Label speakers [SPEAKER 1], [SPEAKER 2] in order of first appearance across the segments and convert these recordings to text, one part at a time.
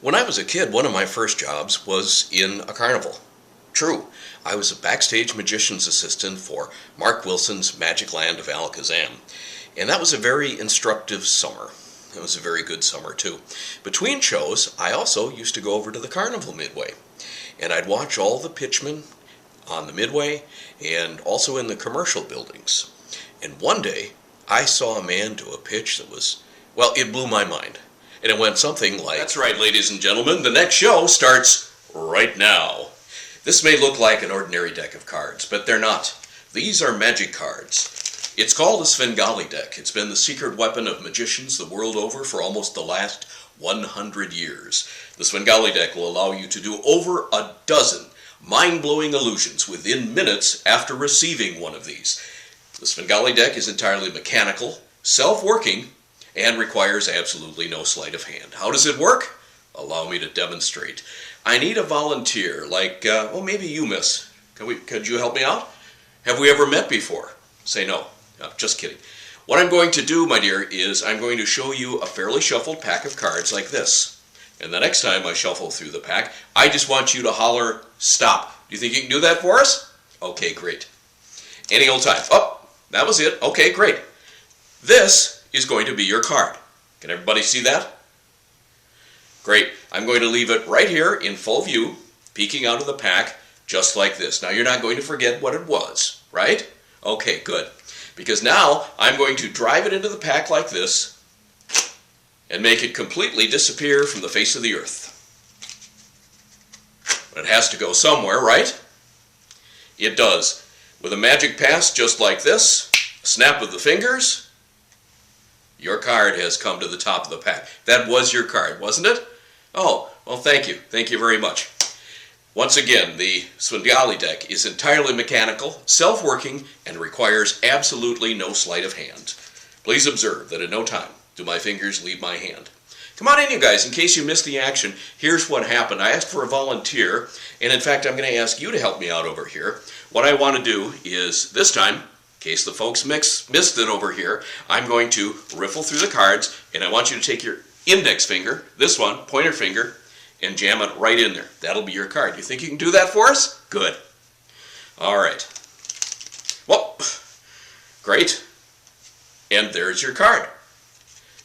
[SPEAKER 1] When I was a kid, one of my first jobs was in a carnival. True, I was a backstage magician's assistant for Mark Wilson's Magic Land of Alakazam, and that was a very instructive summer. It was a very good summer, too. Between shows, I also used to go over to the Carnival Midway, and I'd watch all the pitchmen on the Midway and also in the commercial buildings. And one day, I saw a man do a pitch that was, well, it blew my mind. And it went something like, "That's right, ladies and gentlemen, the next show starts right now." This may look like an ordinary deck of cards, but they're not. These are magic cards. It's called a Svengali deck. It's been the secret weapon of magicians the world over for almost the last 100 years. The Svengali deck will allow you to do over a dozen mind-blowing illusions within minutes after receiving one of these. The Svengali deck is entirely mechanical, self-working, and requires absolutely no sleight of hand. How does it work? Allow me to demonstrate. I need a volunteer, like, well, maybe you, miss. Could you help me out? Have we ever met before? Say no. No, just kidding. What I'm going to do, my dear, is I'm going to show you a fairly shuffled pack of cards like this. And the next time I shuffle through the pack, I just want you to holler, "Stop." Do you think you can do that for us? Okay, great. Any old time. Oh, that was it. Okay, great. This is going to be your card. Can everybody see that? Great. I'm going to leave it right here in full view, peeking out of the pack, just like this. Now you're not going to forget what it was, right? Okay, good. Because now I'm going to drive it into the pack like this and make it completely disappear from the face of the earth. But it has to go somewhere, right? It does. With a magic pass just like this, a snap of the fingers, your card has come to the top of the pack. That was your card, wasn't it? Oh, well, thank you. Thank you very much. Once again, the Svengali deck is entirely mechanical, self-working, and requires absolutely no sleight of hand. Please observe that at no time do my fingers leave my hand. Come on in, you guys, in case you missed the action. Here's what happened. I asked for a volunteer, and in fact, I'm going to ask you to help me out over here. What I want to do is, this time, in case the folks missed it over here, I'm going to riffle through the cards, and I want you to take your index finger, this one, pointer finger, and jam it right in there. That'll be your card. You think you can do that for us? Good. All right. Well, great. And there's your card.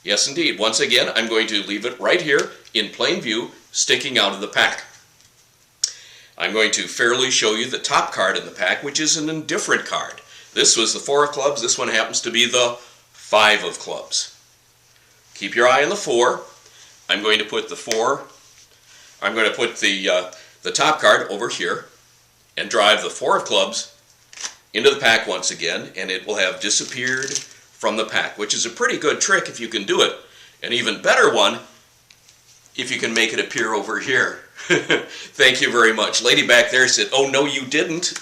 [SPEAKER 1] Yes, indeed. Once again, I'm going to leave it right here in plain view, sticking out of the pack. I'm going to fairly show you the top card in the pack, which is an indifferent card. This was the 4 of clubs. This one happens to be the 5 of clubs. Keep your eye on the 4. I'm going to put the 4. I'm going to put the top card over here and drive the 4 of clubs into the pack once again, and it will have disappeared from the pack, which is a pretty good trick if you can do it. An even better one if you can make it appear over here. Thank you very much. Lady back there said, "Oh, no, you didn't."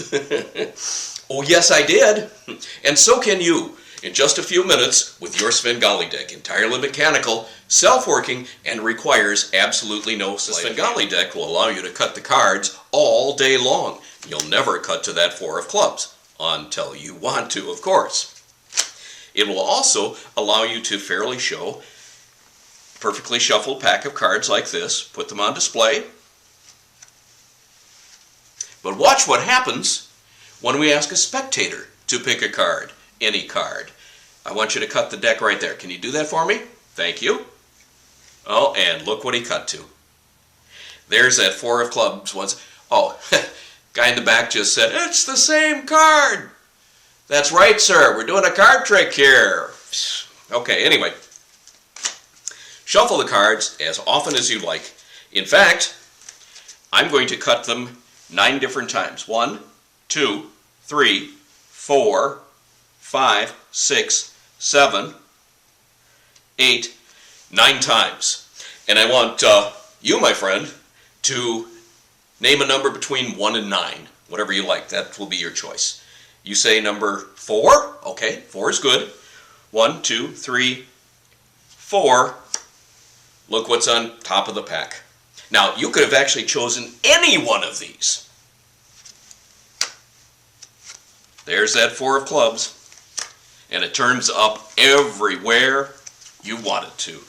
[SPEAKER 1] Oh, yes, I did. And so can you in just a few minutes with your Svengali deck. Entirely mechanical, self-working, and requires absolutely no sleight. The Svengali deck will allow you to cut the cards all day long. You'll never cut to that 4 of clubs, until you want to, of course. It will also allow you to fairly show a perfectly shuffled pack of cards like this, put them on display. But watch what happens when we ask a spectator to pick a card, any card. I want you to cut the deck right there. Can you do that for me? Thank you. Oh, and look what he cut to. There's that 4 of clubs once. Oh, guy in the back just said, "It's the same card." That's right, sir. We're doing a card trick here. Okay, anyway. Shuffle the cards as often as you like. In fact, I'm going to cut them 9 different times. 1, 2, 3, 4, 5, 6, 7, 8, 9 times. And I want you, my friend, to name a number between 1 and 9. Whatever you like. That will be your choice. You say number 4. Okay, 4 is good. 1, 2, 3, 4. Look what's on top of the pack. Now, you could have actually chosen any one of these. There's that 4 of clubs. And it turns up everywhere you want it to.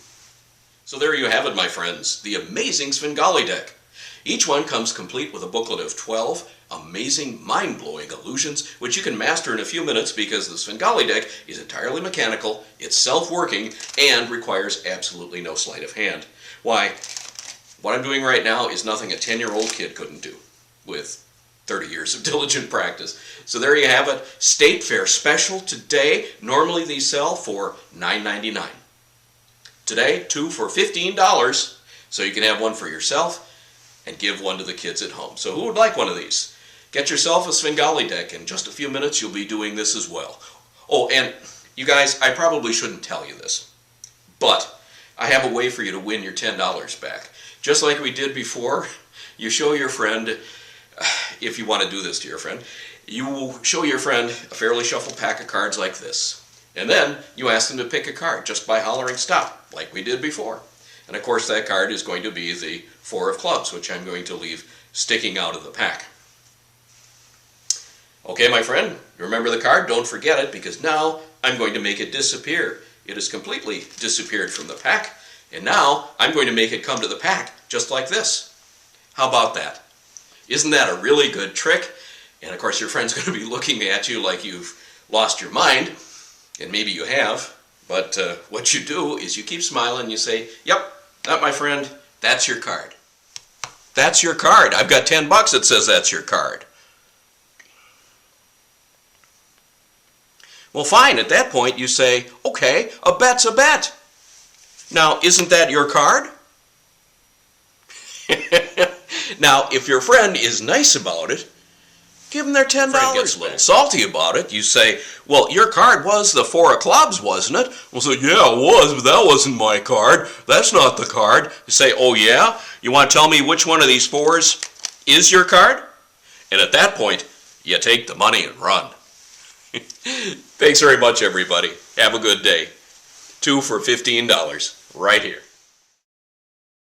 [SPEAKER 1] So there you have it, my friends, the amazing Svengali deck. Each one comes complete with a booklet of 12 amazing, mind-blowing illusions, which you can master in a few minutes because the Svengali deck is entirely mechanical, it's self-working, and requires absolutely no sleight of hand. Why, what I'm doing right now is nothing a 10-year-old kid couldn't do with 30 years of diligent practice. So there you have it, State Fair special today. Normally these sell for $9.99. Today, 2 for $15, so you can have one for yourself and give one to the kids at home. So who would like one of these? Get yourself a Svengali deck. In just a few minutes, you'll be doing this as well. Oh, and you guys, I probably shouldn't tell you this, but I have a way for you to win your $10 back. Just like we did before, you show your friend, if you want to do this to your friend, you will show your friend a fairly shuffled pack of cards like this. And then you ask them to pick a card just by hollering stop, like we did before. And of course that card is going to be the 4 of clubs, which I'm going to leave sticking out of the pack. Okay, my friend, remember the card? Don't forget it, because now I'm going to make it disappear. It has completely disappeared from the pack, and now I'm going to make it come to the pack, just like this. How about that? Isn't that a really good trick? And of course your friend's going to be looking at you like you've lost your mind, and maybe you have, but what you do is you keep smiling and you say, yep, that, my friend, that's your card. That's your card. I've got $10 that says that's your card. Well, fine. At that point, you say, okay, a bet's a bet. Now, isn't that your card? Now, if your friend is nice about it, give them their $10 back. Gets a little salty about it. You say, well, your card was the 4 of clubs, wasn't it? Well, say, yeah, it was, but that wasn't my card. That's not the card. You say, oh, yeah? You want to tell me which one of these 4s is your card? And at that point, you take the money and run. Thanks very much, everybody. Have a good day. 2 for $15, right here.